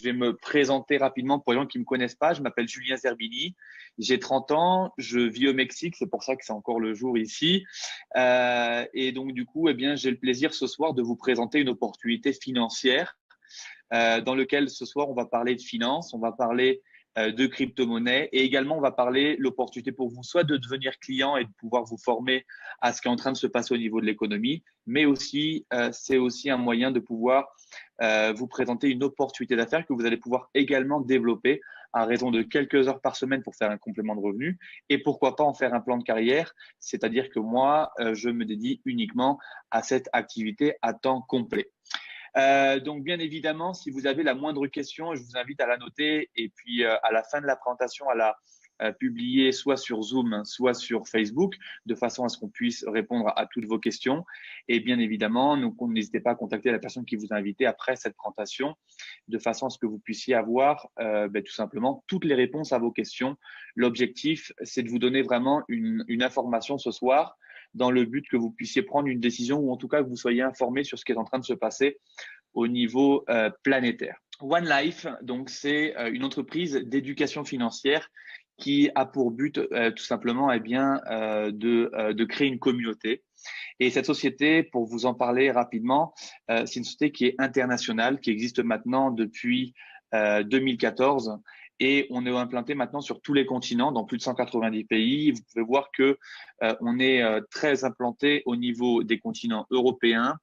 vais me présenter rapidement pour les gens qui ne me connaissent pas. Je m'appelle Julien Zerbini, j'ai 30 ans, je vis au Mexique, c'est pour ça que c'est encore le jour ici. Et donc, du coup, eh bien, j'ai le plaisir ce soir de vous présenter une opportunité financière dans lequel ce soir, on va parler de finance, on va parler de crypto-monnaie et également, on va parler l'opportunité pour vous soit de devenir client et de pouvoir vous former à ce qui est en train de se passer au niveau de l'économie, mais aussi, c'est aussi un moyen de pouvoir vous présenter une opportunité d'affaires que vous allez pouvoir également développer à raison de quelques heures par semaine pour faire un complément de revenu et pourquoi pas en faire un plan de carrière, c'est-à-dire que moi, je me dédie uniquement à cette activité à temps complet. Donc, bien évidemment, si vous avez la moindre question, je vous invite à la noter et puis à la fin de la présentation, à la publier soit sur Zoom, soit sur Facebook, de façon à ce qu'on puisse répondre à toutes vos questions. Et bien évidemment, n'hésitez pas à contacter la personne qui vous a invité après cette présentation, de façon à ce que vous puissiez avoir tout simplement toutes les réponses à vos questions. L'objectif, c'est de vous donner vraiment une information ce soir dans le but que vous puissiez prendre une décision ou en tout cas que vous soyez informé sur ce qui est en train de se passer au niveau planétaire. One Life, donc c'est une entreprise d'éducation financière qui a pour but tout simplement de créer une communauté. Et cette société, pour vous en parler rapidement, c'est une société qui est internationale, qui existe maintenant depuis 2014 et on est implanté maintenant sur tous les continents, dans plus de 190 pays. Vous pouvez voir que on est très implanté au niveau des continents européens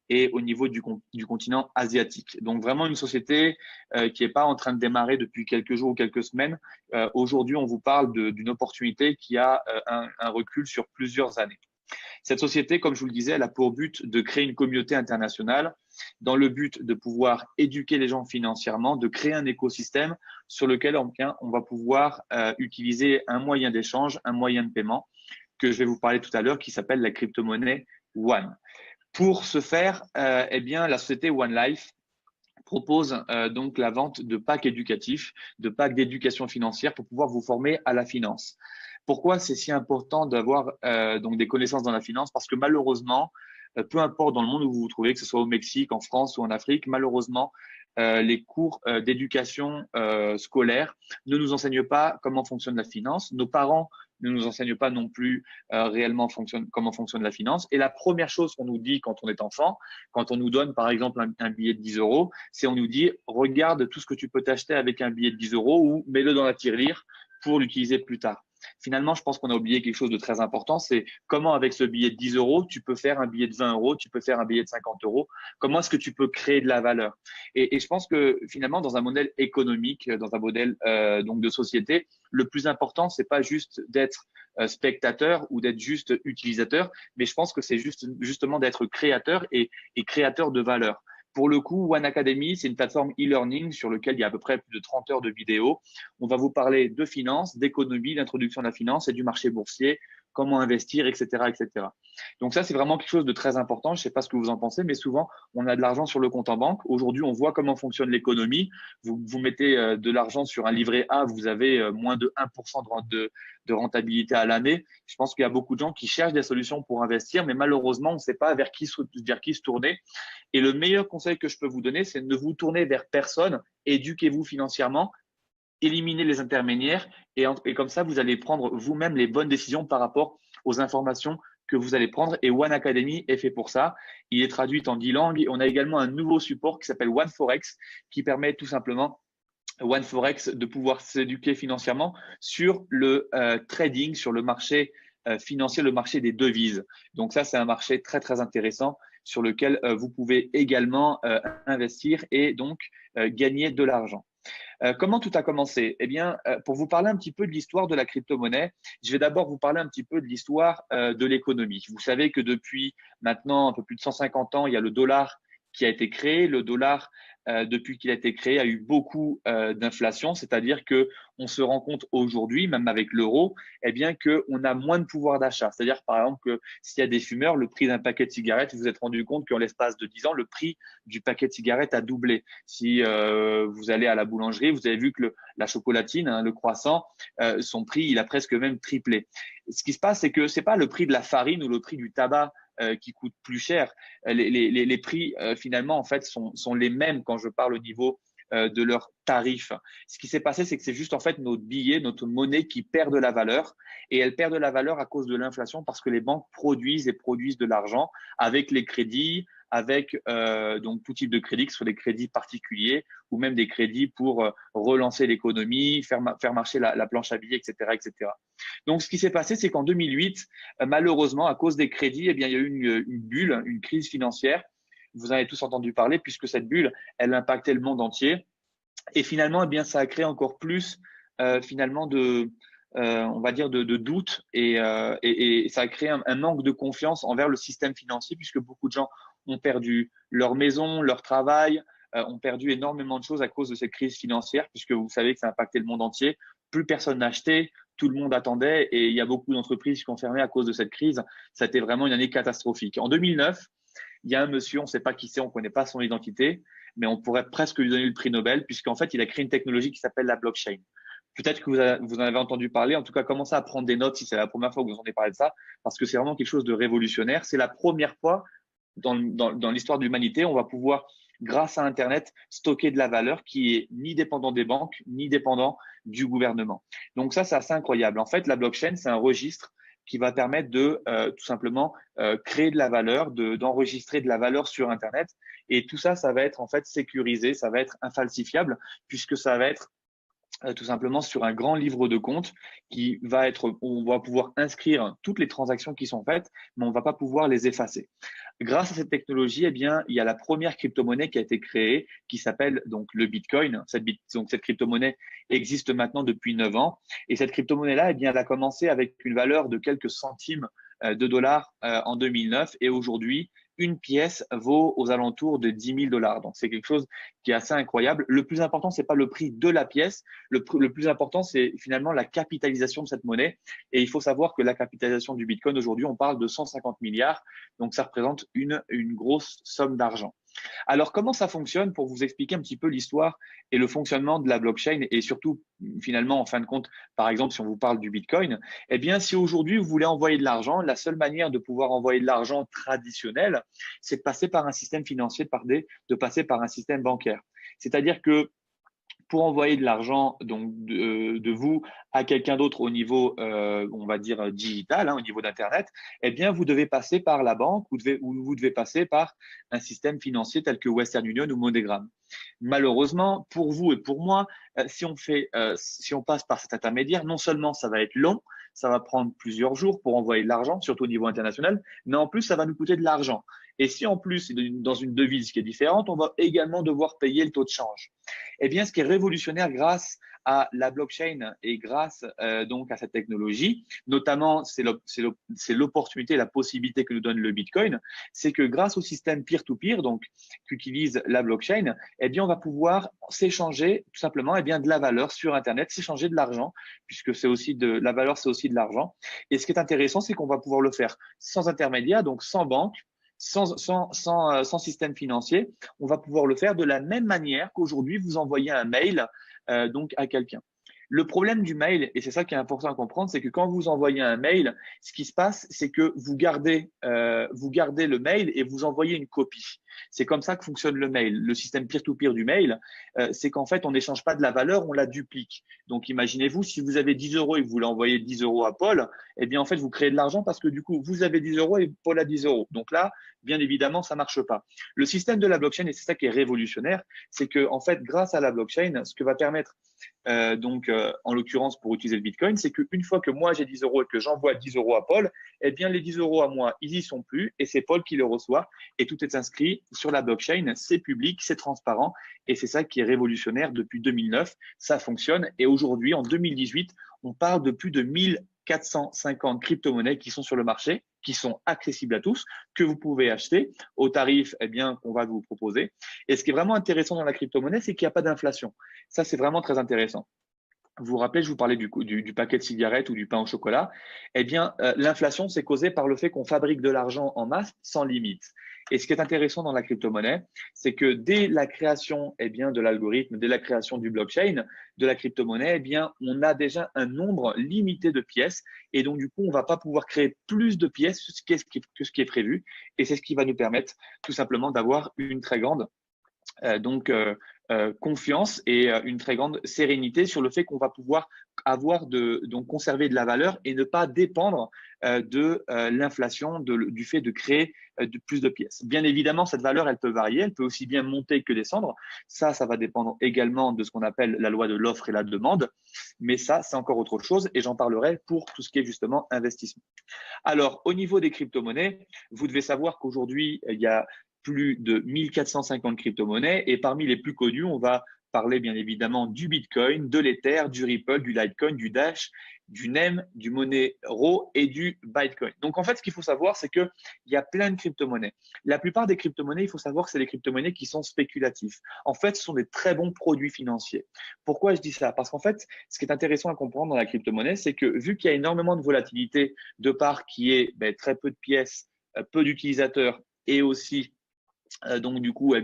et au niveau du continent asiatique. Donc vraiment une société qui n'est pas en train de démarrer depuis quelques jours ou quelques semaines. Aujourd'hui, on vous parle d'une opportunité qui a un recul sur plusieurs années. Cette société, comme je vous le disais, elle a pour but de créer une communauté internationale dans le but de pouvoir éduquer les gens financièrement, de créer un écosystème sur lequel on va pouvoir utiliser un moyen d'échange, un moyen de paiement que je vais vous parler tout à l'heure qui s'appelle la crypto-monnaie One. Pour ce faire, la société One Life propose donc la vente de packs éducatifs, de packs d'éducation financière pour pouvoir vous former à la finance. Pourquoi c'est si important d'avoir donc des connaissances dans la finance? Parce que malheureusement, peu importe dans le monde où vous vous trouvez, que ce soit au Mexique, en France ou en Afrique, malheureusement, les cours d'éducation scolaire ne nous enseignent pas comment fonctionne la finance. Nos parents ne nous enseignent pas non plus réellement comment fonctionne la finance. Et la première chose qu'on nous dit quand on est enfant, quand on nous donne par exemple un billet de 10 euros, c'est on nous dit regarde tout ce que tu peux t'acheter avec un billet de 10 euros ou mets-le dans la tirelire pour l'utiliser plus tard. Finalement, je pense qu'on a oublié quelque chose de très important, c'est comment avec ce billet de 10 euros, tu peux faire un billet de 20 euros, tu peux faire un billet de 50 euros. Comment est-ce que tu peux créer de la valeur? Et je pense que finalement, dans un modèle économique, dans un modèle donc de société, le plus important, c'est pas juste d'être spectateur ou d'être juste utilisateur, mais je pense que c'est justement d'être créateur et créateur de valeur. Pour le coup, One Academy, c'est une plateforme e-learning sur laquelle il y a à peu près plus de 30 heures de vidéos. On va vous parler de finance, d'économie, d'introduction à la finance et du marché boursier, comment investir, etc., etc. Donc ça, c'est vraiment quelque chose de très important. Je ne sais pas ce que vous en pensez, mais souvent, on a de l'argent sur le compte en banque. Aujourd'hui, on voit comment fonctionne l'économie. Vous mettez de l'argent sur un livret A, vous avez moins de 1% de rentabilité à l'année. Je pense qu'il y a beaucoup de gens qui cherchent des solutions pour investir, mais malheureusement, on ne sait pas vers qui se tourner. Et le meilleur conseil que je peux vous donner, c'est de ne vous tourner vers personne. Éduquez-vous financièrement, éliminez les intermédiaires et comme ça, vous allez prendre vous-même les bonnes décisions par rapport aux informations que vous allez prendre. Et One Academy est fait pour ça. Il est traduit en 10 langues. Et on a également un nouveau support qui s'appelle One Forex qui permet tout simplement One Forex de pouvoir s'éduquer financièrement sur le trading, sur le marché financier, le marché des devises. Donc ça, c'est un marché très, très intéressant sur lequel vous pouvez également investir et donc gagner de l'argent. Comment tout a commencé? Eh bien, pour vous parler un petit peu de l'histoire de la crypto-monnaie, je vais d'abord vous parler un petit peu de l'histoire de l'économie. Vous savez que depuis maintenant un peu plus de 150 ans, il y a le dollar qui a été créé. Le dollar, depuis qu'il a été créé, a eu beaucoup d'inflation, c'est-à-dire que on se rend compte aujourd'hui, même avec l'euro, eh bien qu'on a moins de pouvoir d'achat. C'est-à-dire, par exemple, que s'il y a des fumeurs, le prix d'un paquet de cigarettes, vous vous êtes rendu compte qu'en l'espace de 10 ans, le prix du paquet de cigarettes a doublé. Si vous allez à la boulangerie, vous avez vu que la chocolatine, hein, le croissant, son prix, il a presque même triplé. Ce qui se passe, c'est que c'est pas le prix de la farine ou le prix du tabac qui coûte plus cher. Les prix finalement en fait sont les mêmes quand je parle au niveau de leurs tarifs. Ce qui s'est passé, c'est que c'est juste en fait notre billet, notre monnaie qui perd de la valeur et elle perd de la valeur à cause de l'inflation parce que les banques produisent et produisent de l'argent avec les crédits, avec donc tout type de crédits, que ce soit des crédits particuliers ou même des crédits pour relancer l'économie, faire marcher la planche à billets, etc., etc. Donc, ce qui s'est passé, c'est qu'en 2008, malheureusement, à cause des crédits, eh bien, il y a eu une bulle, une crise financière. Vous en avez tous entendu parler, puisque cette bulle, elle impactait le monde entier. Et finalement, eh bien, ça a créé encore plus, finalement, on va dire, de doutes et ça a créé un manque de confiance envers le système financier, puisque beaucoup de gens ont perdu leur maison, leur travail, ont perdu énormément de choses à cause de cette crise financière, puisque vous savez que ça a impacté le monde entier. Plus personne n'achetait, tout le monde attendait et il y a beaucoup d'entreprises qui ont fermé à cause de cette crise. Ça a été vraiment une année catastrophique. En 2009, il y a un monsieur, on ne sait pas qui c'est, on ne connaît pas son identité, mais on pourrait presque lui donner le prix Nobel, puisqu'en fait, il a créé une technologie qui s'appelle la blockchain. Peut-être que vous en avez entendu parler, en tout cas, commencez à prendre des notes si c'est la première fois que vous entendez parler de ça, parce que c'est vraiment quelque chose de révolutionnaire. C'est la première fois dans l'histoire de l'humanité, on va pouvoir, grâce à Internet, stocker de la valeur qui est ni dépendant des banques, ni dépendant du gouvernement. Donc ça, c'est assez incroyable. En fait, la blockchain, c'est un registre qui va permettre de tout simplement créer de la valeur, d'enregistrer de la valeur sur Internet. Et tout ça, ça va être en fait sécurisé, ça va être infalsifiable, puisque ça va être tout simplement sur un grand livre de compte qui va être, où on va pouvoir inscrire toutes les transactions qui sont faites, mais on ne va pas pouvoir les effacer. Grâce à cette technologie, eh bien, il y a la première crypto-monnaie qui a été créée, qui s'appelle donc le Bitcoin. Donc, cette crypto-monnaie existe maintenant depuis 9 ans. Et cette crypto-monnaie-là, eh bien, elle a commencé avec une valeur de quelques centimes de dollars en 2009. Et aujourd'hui, une pièce vaut aux alentours de 10 000 dollars. Donc, c'est quelque chose qui est assez incroyable. Le plus important, c'est pas le prix de la pièce. Le plus important, c'est finalement la capitalisation de cette monnaie. Et il faut savoir que la capitalisation du Bitcoin, aujourd'hui, on parle de 150 milliards. Donc, ça représente une grosse somme d'argent. Alors, comment ça fonctionne pour vous expliquer un petit peu l'histoire et le fonctionnement de la blockchain et surtout, finalement, en fin de compte, par exemple, si on vous parle du Bitcoin, eh bien, si aujourd'hui vous voulez envoyer de l'argent, la seule manière de pouvoir envoyer de l'argent traditionnel, c'est de passer par un système financier, de passer par un système bancaire. C'est-à-dire que pour envoyer de l'argent donc de vous à quelqu'un d'autre au niveau, on va dire digital, hein, au niveau d'internet, eh bien vous devez passer par la banque ou vous devez passer par un système financier tel que Western Union ou MoneyGram. Malheureusement, pour vous et pour moi, si on passe par cet intermédiaire, non seulement ça va être long, ça va prendre plusieurs jours pour envoyer de l'argent, surtout au niveau international, mais en plus ça va nous coûter de l'argent. Et si en plus c'est dans une devise qui est différente, on va également devoir payer le taux de change. Eh bien, ce qui est révolutionnaire grâce à la blockchain et grâce donc à cette technologie, notamment c'est l'opportunité, la possibilité que nous donne le Bitcoin, c'est que grâce au système peer-to-peer, donc qu'utilise la blockchain, eh bien on va pouvoir s'échanger tout simplement de la valeur sur Internet, s'échanger de l'argent, puisque c'est aussi la valeur, c'est aussi de l'argent. Et ce qui est intéressant, c'est qu'on va pouvoir le faire sans intermédiaire, donc sans banque, sans système financier. On va pouvoir le faire de la même manière qu'aujourd'hui, vous envoyez un mail donc à quelqu'un. Le problème du mail, et c'est ça qui est important à comprendre, c'est que quand vous envoyez un mail, ce qui se passe, c'est que vous gardez le mail et vous envoyez une copie. C'est comme ça que fonctionne le mail. Le système peer-to-peer du mail, c'est qu'en fait, on n'échange pas de la valeur, on la duplique. Donc, imaginez-vous, si vous avez 10 euros et que vous voulez envoyer 10 euros à Paul, eh bien, en fait, vous créez de l'argent parce que du coup, vous avez 10 euros et Paul a 10 euros. Donc là, bien évidemment, ça marche pas. Le système de la blockchain, et c'est ça qui est révolutionnaire, c'est que, en fait, grâce à la blockchain, ce que va permettre en l'occurrence pour utiliser le Bitcoin, c'est qu'une fois que moi j'ai 10 euros et que j'envoie 10 euros à Paul, eh bien les 10 euros à moi, ils y sont plus et c'est Paul qui les reçoit et tout est inscrit sur la blockchain, c'est public, c'est transparent et c'est ça qui est révolutionnaire depuis 2009. Ça fonctionne et aujourd'hui, en 2018, on parle de plus de 1450 crypto-monnaies qui sont sur le marché, qui sont accessibles à tous, que vous pouvez acheter au tarif qu'on va vous proposer. Et ce qui est vraiment intéressant dans la crypto-monnaie, c'est qu'il n'y a pas d'inflation. Ça, c'est vraiment très intéressant. Vous vous rappelez, je vous parlais du paquet de cigarettes ou du pain au chocolat. L'inflation, c'est causé par le fait qu'on fabrique de l'argent en masse sans limite. Et ce qui est intéressant dans la crypto-monnaie, c'est que dès la création de l'algorithme, dès la création du blockchain, de la crypto-monnaie, on a déjà un nombre limité de pièces. Et donc, du coup, on ne va pas pouvoir créer plus de pièces que ce qui est prévu. Et c'est ce qui va nous permettre tout simplement d'avoir une très grande Confiance et une très grande sérénité sur le fait qu'on va pouvoir donc conserver de la valeur et ne pas dépendre de l'inflation, du fait de créer de plus de pièces. Bien évidemment, cette valeur, elle peut varier, elle peut aussi bien monter que descendre. Ça va dépendre également de ce qu'on appelle la loi de l'offre et la demande. Mais ça, c'est encore autre chose et j'en parlerai pour tout ce qui est justement investissement. Alors, au niveau des crypto-monnaies, vous devez savoir qu'aujourd'hui, il y a plus de 1450 crypto-monnaies et parmi les plus connues, on va parler bien évidemment du Bitcoin, de l'Ether, du Ripple, du Litecoin, du Dash, du NEM, du Monero et du Bitcoin. Donc en fait, ce qu'il faut savoir, c'est qu'il y a plein de crypto-monnaies. La plupart des crypto-monnaies, il faut savoir que c'est des crypto-monnaies qui sont spéculatifs. En fait, ce sont des très bons produits financiers. Pourquoi je dis ça? Parce qu'en fait, ce qui est intéressant à comprendre dans la crypto-monnaie, c'est que vu qu'il y a énormément de volatilité de part qui est très peu de pièces, peu d'utilisateurs et aussi donc du coup,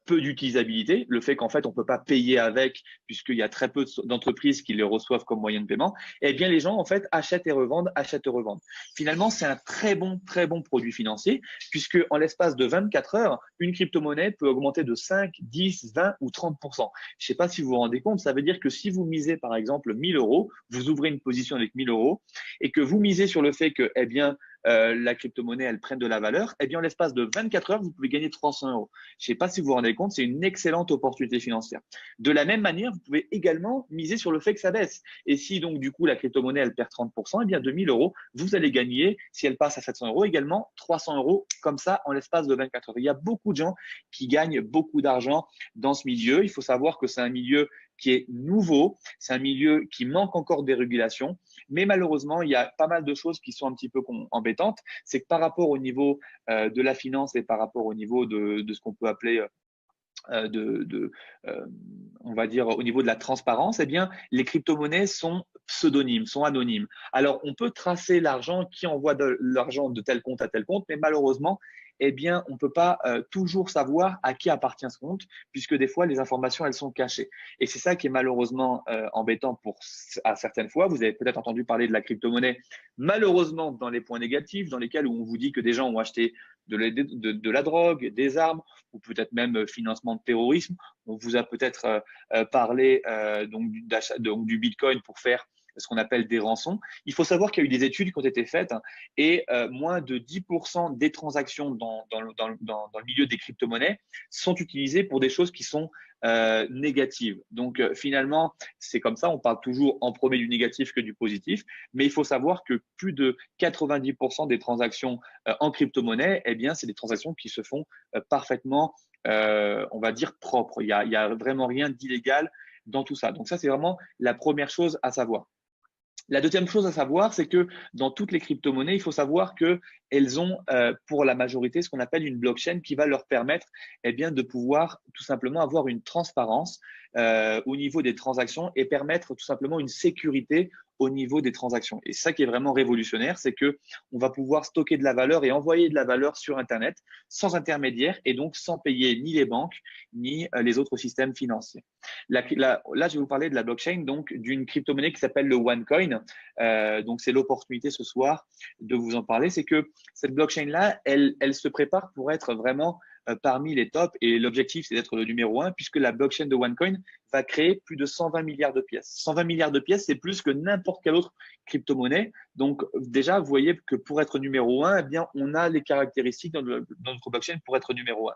peu d'utilisabilité, le fait qu'en fait on peut pas payer avec puisqu'il y a très peu d'entreprises qui les reçoivent comme moyen de paiement, eh bien les gens en fait achètent et revendent, achètent et revendent. Finalement, c'est un très bon produit financier puisque en l'espace de 24 heures, une crypto-monnaie peut augmenter de 5, 10, 20 ou 30%. Je sais pas si vous vous rendez compte, ça veut dire que si vous misez par exemple 1000 euros, vous ouvrez une position avec 1000 euros et que vous misez sur le fait que la crypto-monnaie, elle prenne de la valeur, eh bien, en l'espace de 24 heures, vous pouvez gagner 300 euros. Je ne sais pas si vous vous rendez compte, c'est une excellente opportunité financière. De la même manière, vous pouvez également miser sur le fait que ça baisse. Et si donc, du coup, la crypto-monnaie, elle perd 30%, eh bien, 2000 euros, vous allez gagner, si elle passe à 700 euros, également 300 euros, comme ça, en l'espace de 24 heures. Il y a beaucoup de gens qui gagnent beaucoup d'argent dans ce milieu. Il faut savoir que c'est un milieu qui est nouveau, c'est un milieu qui manque encore des régulations, mais malheureusement, il y a pas mal de choses qui sont un petit peu embêtantes. C'est que par rapport au niveau de la finance et par rapport au niveau de ce qu'on peut appeler on va dire au niveau de la transparence, eh bien, les crypto-monnaies sont pseudonymes, sont anonymes. Alors, on peut tracer l'argent qui envoie de l'argent de tel compte à tel compte, mais malheureusement, eh bien, on ne peut pas toujours savoir à qui appartient ce compte, puisque des fois, les informations, elles sont cachées. Et c'est ça qui est malheureusement embêtant à certaines fois. Vous avez peut-être entendu parler de la crypto-monnaie, malheureusement, dans les points négatifs, dans lesquels où on vous dit que des gens ont acheté de la drogue, des armes, ou peut-être même financement de terrorisme. On vous a peut-être parlé d'achat du Bitcoin pour faire ce qu'on appelle des rançons. Il faut savoir qu'il y a eu des études qui ont été faites et moins de 10% des transactions dans le milieu des crypto-monnaies sont utilisées pour des choses qui sont négatives. Donc finalement, c'est comme ça, on parle toujours en premier du négatif que du positif, mais il faut savoir que plus de 90% des transactions en crypto-monnaie, eh bien, c'est des transactions qui se font parfaitement, on va dire, propres. Il y a vraiment rien d'illégal dans tout ça. Donc ça, c'est vraiment la première chose à savoir. La deuxième chose à savoir, c'est que dans toutes les crypto-monnaies, il faut savoir qu'elles ont pour la majorité ce qu'on appelle une blockchain qui va leur permettre de pouvoir tout simplement avoir une transparence au niveau des transactions et permettre tout simplement une sécurité au niveau des transactions. Et ça qui est vraiment révolutionnaire, c'est que on va pouvoir stocker de la valeur et envoyer de la valeur sur Internet sans intermédiaire et donc sans payer ni les banques ni les autres systèmes financiers. Là, je vais vous parler de la blockchain, donc d'une crypto-monnaie qui s'appelle le OneCoin. Donc, c'est l'opportunité ce soir de vous en parler. C'est que cette blockchain-là, elle se prépare pour être vraiment parmi les tops et l'objectif, c'est d'être le numéro un puisque la blockchain de OneCoin va créer plus de 120 milliards de pièces. 120 milliards de pièces, c'est plus que n'importe quelle autre crypto-monnaie. Donc, déjà, vous voyez que pour être numéro un, eh bien, on a les caractéristiques dans notre blockchain pour être numéro un.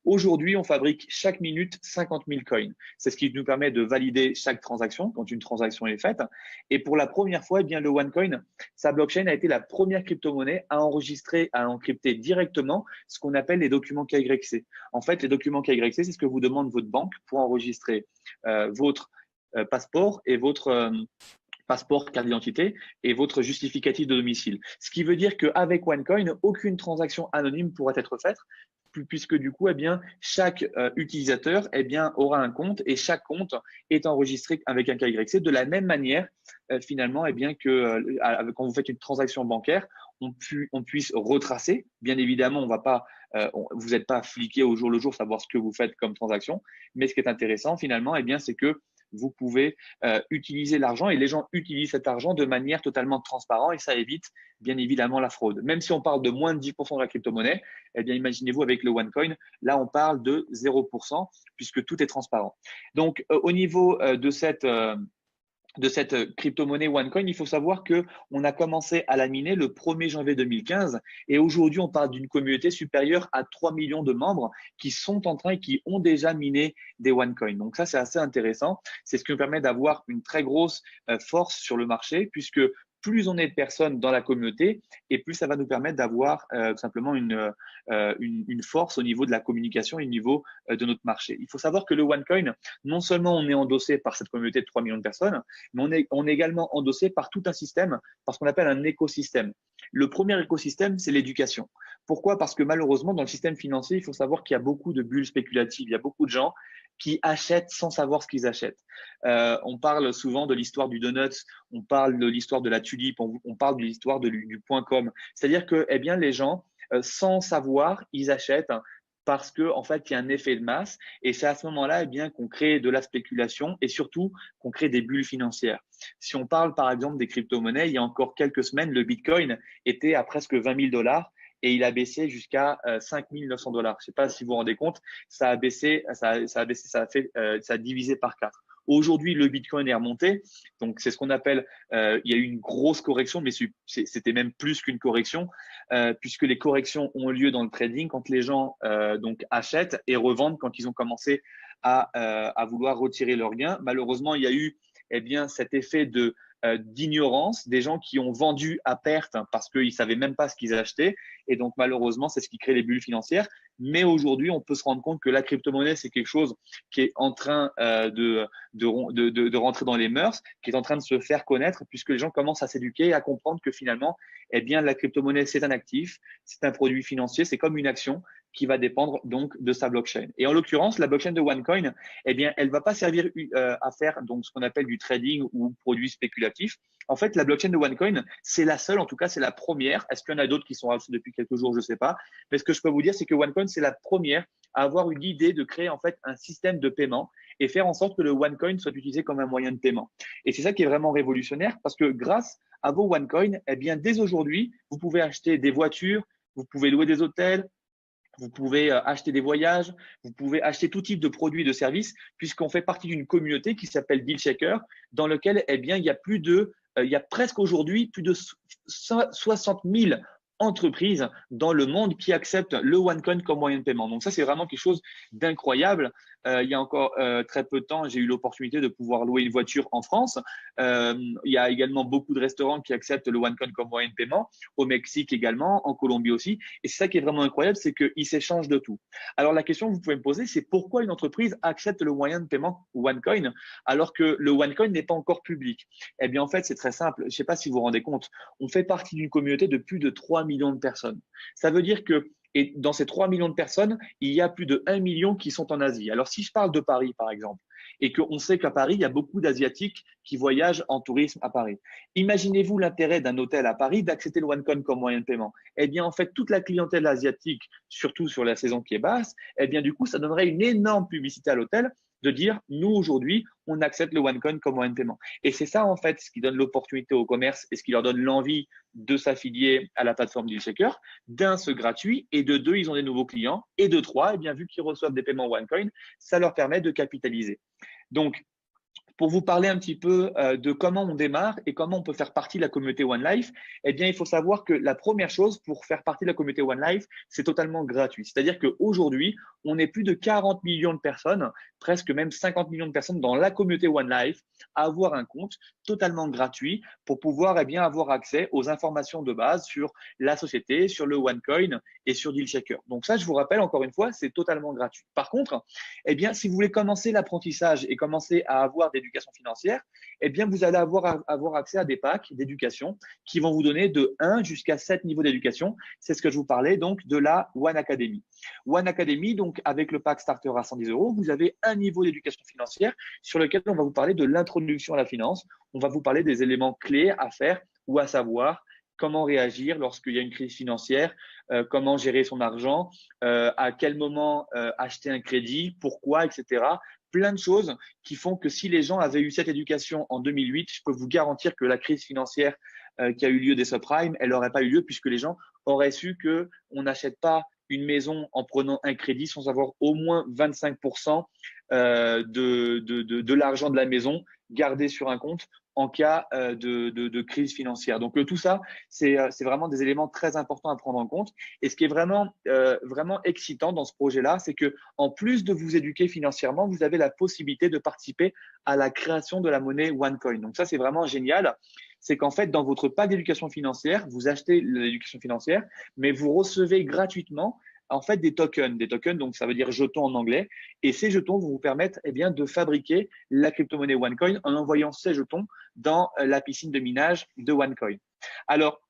Aujourd'hui, on fabrique chaque minute 50 000 coins. C'est ce qui nous permet de valider chaque transaction quand une transaction est faite. Et pour la première fois, eh bien, le OneCoin, sa blockchain a été la première crypto-monnaie à enregistrer, à encrypter directement ce qu'on appelle les documents KYC. En fait, les documents KYC, c'est ce que vous demande votre banque pour enregistrer votre passeport et votre passeport, carte d'identité et votre justificatif de domicile. Ce qui veut dire qu'avec OneCoin, aucune transaction anonyme pourrait être faite puisque du coup, eh bien, chaque utilisateur aura un compte et chaque compte est enregistré avec un KYC de la même manière, finalement, que quand vous faites une transaction bancaire, on puisse retracer. Bien évidemment, on va pas, vous n'êtes pas fliqué au jour le jour savoir ce que vous faites comme transaction, mais ce qui est intéressant finalement, c'est que vous pouvez utiliser l'argent et les gens utilisent cet argent de manière totalement transparente et ça évite bien évidemment la fraude. Même si on parle de moins de 10% de la crypto-monnaie, eh bien, imaginez-vous avec le OneCoin, là, on parle de 0% puisque tout est transparent. Donc, au niveau de cette crypto-monnaie OneCoin, il faut savoir que on a commencé à la miner le 1er janvier 2015 et aujourd'hui, on parle d'une communauté supérieure à 3 millions de membres qui sont en train et qui ont déjà miné des OneCoin. Donc ça, c'est assez intéressant. C'est ce qui nous permet d'avoir une très grosse force sur le marché puisque plus on est de personnes dans la communauté et plus ça va nous permettre d'avoir simplement une force au niveau de la communication et au niveau de notre marché. Il faut savoir que le OneCoin, non seulement on est endossé par cette communauté de 3 millions de personnes, mais on est également endossé par tout un système, par ce qu'on appelle un écosystème. Le premier écosystème, c'est l'éducation. Pourquoi? Parce que malheureusement, dans le système financier, il faut savoir qu'il y a beaucoup de bulles spéculatives. Il y a beaucoup de gens qui achètent sans savoir ce qu'ils achètent. On parle souvent de l'histoire du donut, on parle de l'histoire de la tulipe, on parle de l'histoire du point .com. C'est-à-dire que, eh bien, les gens, sans savoir, ils achètent parce que en fait, il y a un effet de masse et c'est à ce moment-là, eh bien, qu'on crée de la spéculation et surtout qu'on crée des bulles financières. Si on parle par exemple des crypto-monnaies, il y a encore quelques semaines, le Bitcoin était à presque 20 000 dollars et il a baissé jusqu'à 5 900 dollars. Je ne sais pas si vous vous rendez compte, ça a baissé, ça a divisé par 4. Aujourd'hui, le Bitcoin est remonté. Donc, c'est ce qu'on appelle, il y a eu une grosse correction, mais c'était même plus qu'une correction, puisque les corrections ont lieu dans le trading quand les gens donc achètent et revendent quand ils ont commencé à vouloir retirer leurs gains. Malheureusement, il y a eu eh bien, cet effet d'ignorance, des gens qui ont vendu à perte parce qu'ils ne savaient même pas ce qu'ils achetaient. Et donc, malheureusement, c'est ce qui crée les bulles financières. Mais aujourd'hui, on peut se rendre compte que la crypto-monnaie, c'est quelque chose qui est en train de rentrer dans les mœurs, qui est en train de se faire connaître, puisque les gens commencent à s'éduquer et à comprendre que finalement, eh bien, la crypto-monnaie, c'est un actif, c'est un produit financier, c'est comme une action qui va dépendre donc de sa blockchain. Et en l'occurrence, la blockchain de OneCoin, eh bien, elle va pas servir à faire donc ce qu'on appelle du trading ou produit spéculatif. En fait, la blockchain de OneCoin, c'est la seule, en tout cas, c'est la première. Est-ce qu'il y en a d'autres qui sont rachetés depuis quelques jours? Je ne sais pas. Mais ce que je peux vous dire, c'est que OneCoin, c'est la première à avoir eu l'idée de créer en fait un système de paiement et faire en sorte que le OneCoin soit utilisé comme un moyen de paiement. Et c'est ça qui est vraiment révolutionnaire parce que grâce à vos OneCoin, eh bien, dès aujourd'hui, vous pouvez acheter des voitures, vous pouvez louer des hôtels, vous pouvez acheter des voyages, vous pouvez acheter tout type de produits et de services, puisqu'on fait partie d'une communauté qui s'appelle DealChecker, dans lequel eh bien, il y a il y a presque aujourd'hui plus de 60 000 entreprises dans le monde qui acceptent le OneCoin comme moyen de paiement. Donc ça, c'est vraiment quelque chose d'incroyable. Il y a encore très peu de temps, j'ai eu l'opportunité de pouvoir louer une voiture en France. Il y a également beaucoup de restaurants qui acceptent le OneCoin comme moyen de paiement, au Mexique également, en Colombie aussi. Et c'est ça qui est vraiment incroyable, c'est qu'ils s'échangent de tout. Alors la question que vous pouvez me poser, c'est pourquoi une entreprise accepte le moyen de paiement OneCoin alors que le OneCoin n'est pas encore public? Eh bien en fait, c'est très simple. Je ne sais pas si vous vous rendez compte, on fait partie d'une communauté de plus de 3 millions de personnes. Ça veut dire que et dans ces 3 millions de personnes, il y a plus de 1 million qui sont en Asie. Alors, si je parle de Paris, par exemple, et qu'on sait qu'à Paris, il y a beaucoup d'Asiatiques qui voyagent en tourisme à Paris. Imaginez-vous l'intérêt d'un hôtel à Paris d'accepter le OneCoin comme moyen de paiement. Eh bien, en fait, toute la clientèle asiatique, surtout sur la saison qui est basse, eh bien, du coup, ça donnerait une énorme publicité à l'hôtel de dire, nous, aujourd'hui, on accepte le OneCoin comme moyen de paiement. Et c'est ça, en fait, ce qui donne l'opportunité au commerce et ce qui leur donne l'envie de s'affilier à la plateforme DealChecker. D'un, ce gratuit, et de deux, ils ont des nouveaux clients, et de trois, eh bien, vu qu'ils reçoivent des paiements OneCoin, ça leur permet de capitaliser. Donc, pour vous parler un petit peu de comment on démarre et comment on peut faire partie de la communauté One Life, eh bien, il faut savoir que la première chose pour faire partie de la communauté One Life, c'est totalement gratuit. C'est-à-dire qu'aujourd'hui, on est plus de 40 millions de personnes, presque même 50 millions de personnes dans la communauté One Life à avoir un compte totalement gratuit pour pouvoir eh bien, avoir accès aux informations de base sur la société, sur le OneCoin et sur DealChecker. Donc ça, je vous rappelle encore une fois, c'est totalement gratuit. Par contre, eh bien, si vous voulez commencer l'apprentissage et commencer à avoir des éducation financière, eh bien, vous allez avoir accès à des packs d'éducation qui vont vous donner de 1 jusqu'à 7 niveaux d'éducation. C'est ce que je vous parlais donc de la One Academy. One Academy, donc avec le pack starter à 110 €, vous avez un niveau d'éducation financière sur lequel on va vous parler de l'introduction à la finance. On va vous parler des éléments clés à faire ou à savoir comment réagir lorsqu'il y a une crise financière, comment gérer son argent, à quel moment acheter un crédit, pourquoi, etc. plein de choses qui font que si les gens avaient eu cette éducation en 2008, je peux vous garantir que la crise financière qui a eu lieu des subprimes, elle n'aurait pas eu lieu puisque les gens auraient su qu'on n'achète pas une maison en prenant un crédit sans avoir au moins 25% de l'argent de la maison gardé sur un compte en cas de crise financière. Donc tout ça, c'est vraiment des éléments très importants à prendre en compte. Et ce qui est vraiment excitant dans ce projet-là, c'est que en plus de vous éduquer financièrement, vous avez la possibilité de participer à la création de la monnaie OneCoin. Donc ça, c'est vraiment génial. C'est qu'en fait, dans votre pack d'éducation financière, vous achetez l'éducation financière, mais vous recevez gratuitement en fait des tokens. Des tokens, donc ça veut dire jetons en anglais. Et ces jetons vont vous permettre de fabriquer la crypto-monnaie OneCoin en envoyant ces jetons dans la piscine de minage de OneCoin. Alors,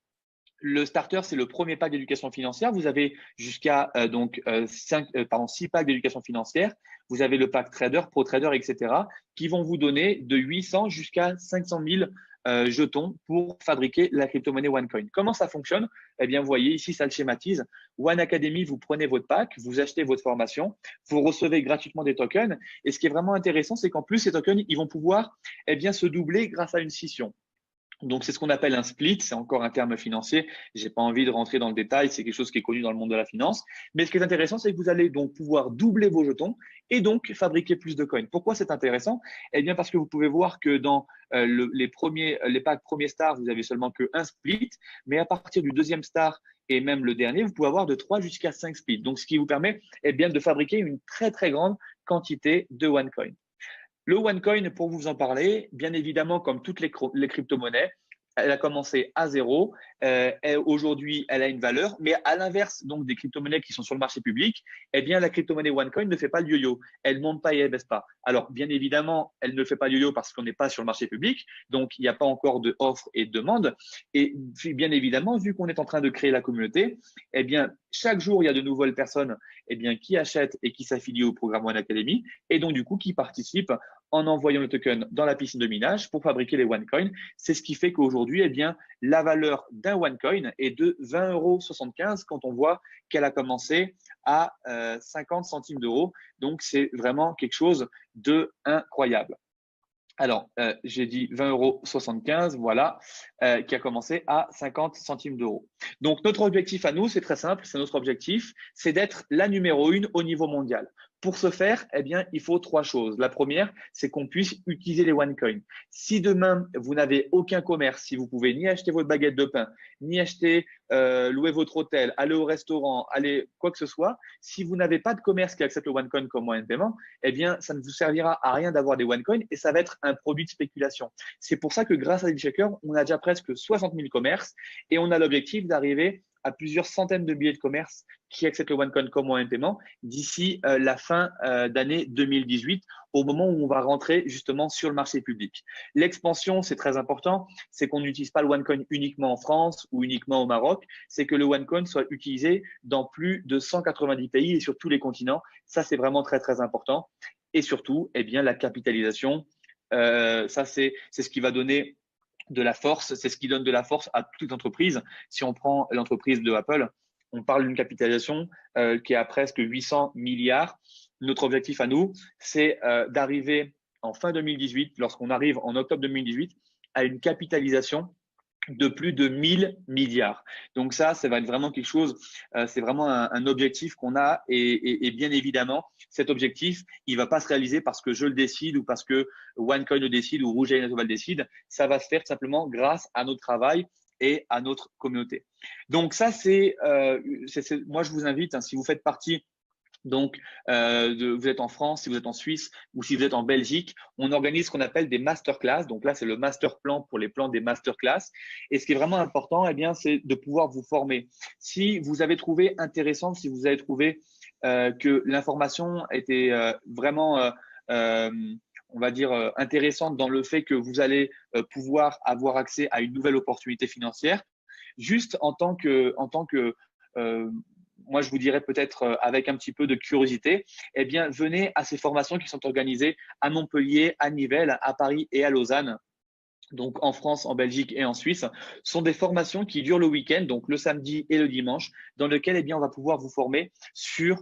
le starter, c'est le premier pack d'éducation financière. Vous avez jusqu'à 6 packs d'éducation financière. Vous avez le pack trader, pro trader, etc., qui vont vous donner de 800 jusqu'à 500 000 jetons pour fabriquer la crypto-monnaie OneCoin. Comment ça fonctionne? Eh bien, vous voyez ici, ça le schématise. One Academy, vous prenez votre pack, vous achetez votre formation, vous recevez gratuitement des tokens. Et ce qui est vraiment intéressant, c'est qu'en plus, ces tokens, ils vont pouvoir se doubler grâce à une scission. Donc, c'est ce qu'on appelle un split. C'est encore un terme financier. J'ai pas envie de rentrer dans le détail. C'est quelque chose qui est connu dans le monde de la finance. Mais ce qui est intéressant, c'est que vous allez donc pouvoir doubler vos jetons et donc fabriquer plus de coins. Pourquoi c'est intéressant? Eh bien, parce que vous pouvez voir que dans les packs premier star, vous avez seulement qu'un split. Mais à partir du deuxième star et même le dernier, vous pouvez avoir de 3 jusqu'à 5 splits. Donc, ce qui vous permet de fabriquer une très, très grande quantité de OneCoin. Le OneCoin, pour vous en parler, bien évidemment, comme toutes les crypto-monnaies, elle a commencé à zéro. Aujourd'hui, elle a une valeur. Mais à l'inverse donc des crypto-monnaies qui sont sur le marché public, la crypto-monnaie OneCoin ne fait pas le yo-yo. Elle ne monte pas et elle ne baisse pas. Alors, bien évidemment, elle ne fait pas le yo-yo parce qu'on n'est pas sur le marché public. Donc, il n'y a pas encore de offre et de demande. Et bien évidemment, vu qu'on est en train de créer la communauté, chaque jour, il y a de nouvelles personnes qui achètent et qui s'affilient au programme One Academy et donc, du coup, qui participent en envoyant le token dans la piscine de minage pour fabriquer les OneCoin. C'est ce qui fait qu'aujourd'hui, la valeur d'un OneCoin est de 20,75 € quand on voit qu'elle a commencé à 50 centimes d'euros. Donc, c'est vraiment quelque chose de incroyable. Alors, j'ai dit 20,75 €, voilà, qui a commencé à 50 centimes d'euros. Donc, notre objectif à nous, c'est très simple, c'est notre objectif, c'est d'être la numéro 1 au niveau mondial. Pour ce faire, il faut 3 choses. La première, c'est qu'on puisse utiliser les OneCoin. Si demain, vous n'avez aucun commerce, si vous pouvez ni acheter votre baguette de pain, ni acheter, louer votre hôtel, aller au restaurant, aller quoi que ce soit, si vous n'avez pas de commerce qui accepte le OneCoin comme moyen de paiement, ça ne vous servira à rien d'avoir des OneCoin et ça va être un produit de spéculation. C'est pour ça que grâce à DealChecker, on a déjà presque 60 000 commerces et on a l'objectif d'arriver à plusieurs centaines de billets de commerce qui acceptent le OneCoin comme moyen de paiement d'ici la fin d'année 2018, au moment où on va rentrer justement sur le marché public. L'expansion, c'est très important, c'est qu'on n'utilise pas le OneCoin uniquement en France ou uniquement au Maroc, c'est que le OneCoin soit utilisé dans plus de 190 pays et sur tous les continents. Ça, c'est vraiment très, très important. Et surtout, la capitalisation, ça, c'est ce qui va donner de la force, c'est ce qui donne de la force à toute entreprise. Si on prend l'entreprise de Apple, on parle d'une capitalisation qui est à presque 800 milliards. Notre objectif à nous, c'est d'arriver en fin 2018, lorsqu'on arrive en octobre 2018, à une capitalisation de plus de 1000 milliards. Donc ça va être vraiment quelque chose, c'est vraiment un objectif qu'on a et bien évidemment, cet objectif, il va pas se réaliser parce que je le décide ou parce que OneCoin le décide ou Rouge et Nettoval le décide. Ça va se faire simplement grâce à notre travail et à notre communauté. Donc ça, moi je vous invite, si vous faites partie vous êtes en France, si vous êtes en Suisse ou si vous êtes en Belgique, on organise ce qu'on appelle des masterclass. Donc là, c'est le master plan pour les plans des masterclass. Et ce qui est vraiment important, c'est de pouvoir vous former. Si vous avez trouvé intéressant, si vous avez trouvé que l'information était vraiment on va dire intéressante dans le fait que vous allez pouvoir avoir accès à une nouvelle opportunité financière, juste en tant que moi, je vous dirais peut-être avec un petit peu de curiosité, venez à ces formations qui sont organisées à Montpellier, à Nivelles, à Paris et à Lausanne. donc en France, en Belgique et en Suisse, sont des formations qui durent le week-end, donc le samedi et le dimanche, dans lesquelles eh bien, on va pouvoir vous former sur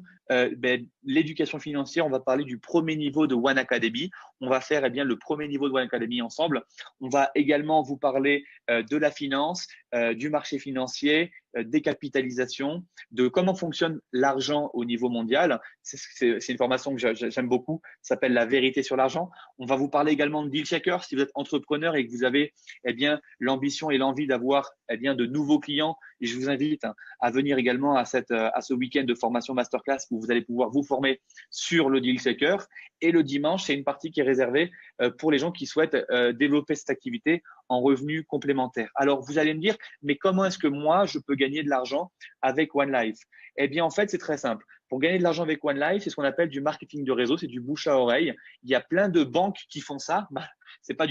l'éducation financière. On va parler du premier niveau de One Academy. On va faire eh bien, le premier niveau de One Academy ensemble. On va également vous parler de la finance, du marché financier, des capitalisations, de comment fonctionne l'argent au niveau mondial. C'est une formation que j'aime beaucoup, ça s'appelle La vérité sur l'argent. On va vous parler également de Deal Checker. Si vous êtes entrepreneur et que vous avez eh bien, l'ambition et l'envie d'avoir eh bien, de nouveaux clients, et je vous invite à venir également à ce week-end de formation masterclass où vous allez pouvoir vous former sur le Deal Checker. Et le dimanche, c'est une partie qui est réservée pour les gens qui souhaitent développer cette activité en revenus complémentaires. Alors, vous allez me dire, mais comment est-ce que moi, je peux gagner de l'argent avec One Life? Eh bien, en fait, c'est très simple. Pour gagner de l'argent avec One Life, c'est ce qu'on appelle du marketing de réseau, c'est du bouche à oreille. Il y a plein de banques qui font ça. C'est pas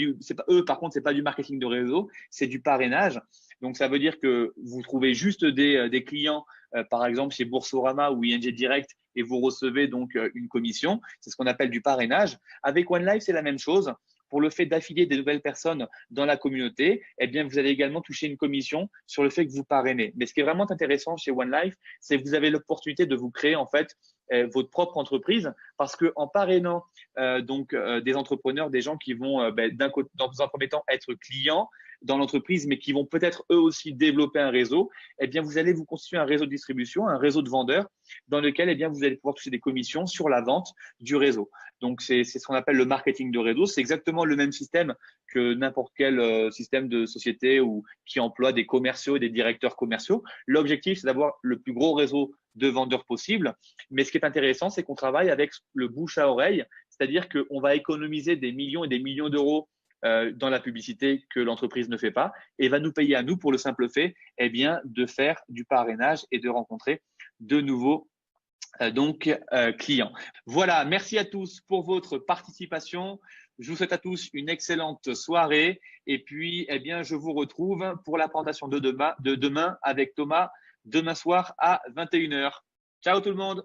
eux, par contre, c'est pas du marketing de réseau, c'est du parrainage. Donc, ça veut dire que vous trouvez juste des clients, par exemple, chez Boursorama ou ING Direct, et vous recevez donc une commission. C'est ce qu'on appelle du parrainage. Avec One Life, c'est la même chose. Pour le fait d'affilier des nouvelles personnes dans la communauté, eh bien, vous allez également toucher une commission sur le fait que vous parrainez. Mais ce qui est vraiment intéressant chez One Life, c'est que vous avez l'opportunité de vous créer en fait votre propre entreprise, parce que en parrainant des entrepreneurs, des gens qui vont dans un premier temps être clients dans l'entreprise, mais qui vont peut-être eux aussi développer un réseau, eh bien vous allez vous constituer un réseau de distribution, un réseau de vendeurs, dans lequel eh bien vous allez pouvoir toucher des commissions sur la vente du réseau. Donc c'est ce qu'on appelle le marketing de réseau. C'est exactement le même système que n'importe quel système de société ou qui emploie des commerciaux et des directeurs commerciaux. L'objectif, c'est d'avoir le plus gros réseau de vendeurs possible. Mais ce qui est intéressant, c'est qu'on travaille avec le bouche à oreille, c'est-à-dire qu'on va économiser des millions et des millions d'euros dans la publicité que l'entreprise ne fait pas et va nous payer à nous pour le simple fait eh bien, de faire du parrainage et de rencontrer de nouveaux clients. Voilà, merci à tous pour votre participation. Je vous souhaite à tous une excellente soirée et puis eh bien, je vous retrouve pour la présentation de demain avec Thomas demain soir à 21h. Ciao tout le monde!